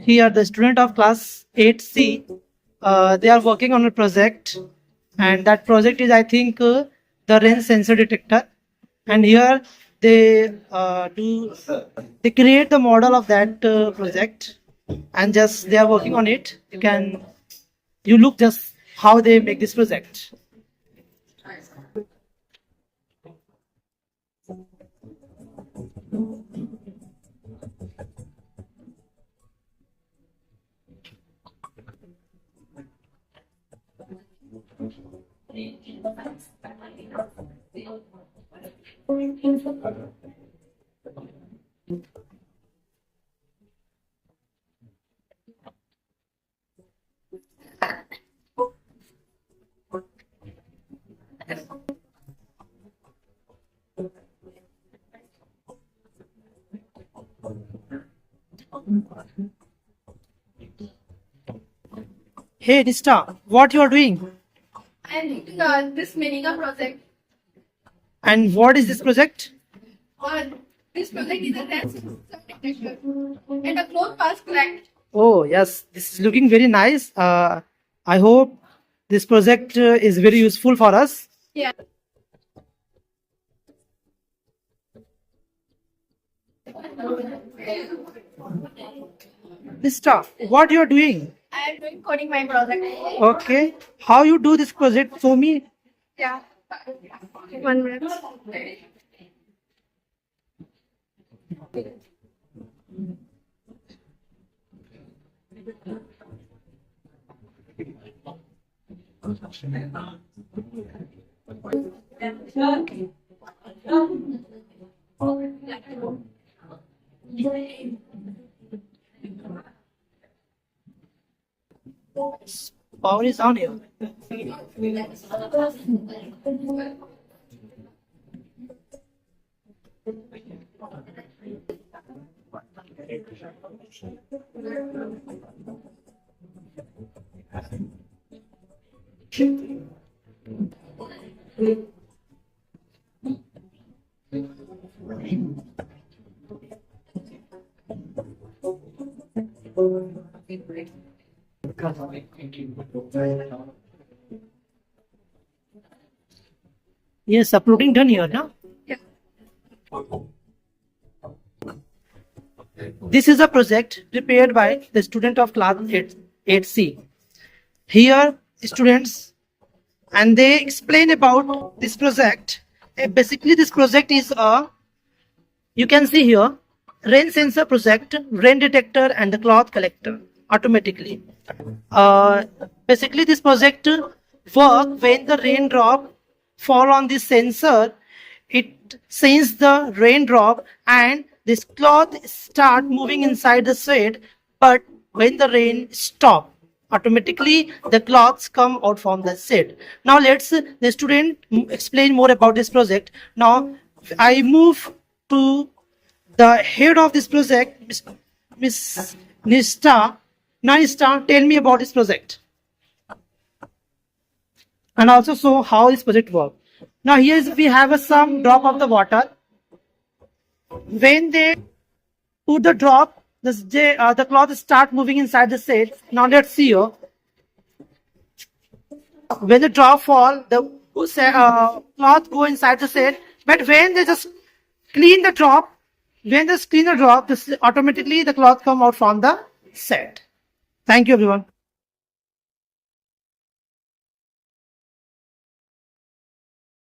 Here, the student of class 8C, they are working on a project, and that project is, I think, the rain sensor detector. And here they create the model of that project, and just they are working on it. You look just how they make this project. Hey, Nista, what you are doing? I am doing this Meniga project. And what is this project? This project is a test detector and a cloth pass cracked. Oh, yes, this is looking very nice. I hope this project is very useful for us. Yeah. Nista, what you are doing? I am doing coding my project. Okay, how you do this project? Show me. Yeah. 1 minute. Power is on here. Yes, uploading done here, no? Yeah. This is a project prepared by the student of class 8C. Here, students, and they explain about this project. Basically, this project is you can see here, rain sensor project, rain detector, and the cloth collector automatically. Basically, this project work when the raindrop fall on this sensor, it sends the raindrop and this cloth start moving inside the shed, but when the rain stop, automatically the cloths come out from the shed. Now let's the student explain more about this project. Now I move to the head of this project, Miss Nista. Now Nista, tell me about this project and also show how this project works. Now here we have some drop of the water. When they put the drop, the cloth start moving inside the shed. Now let's see here. When the drop fall, the cloth go inside the shed. But when they just clean the drop, automatically the cloth come out from the shed. Thank you, everyone.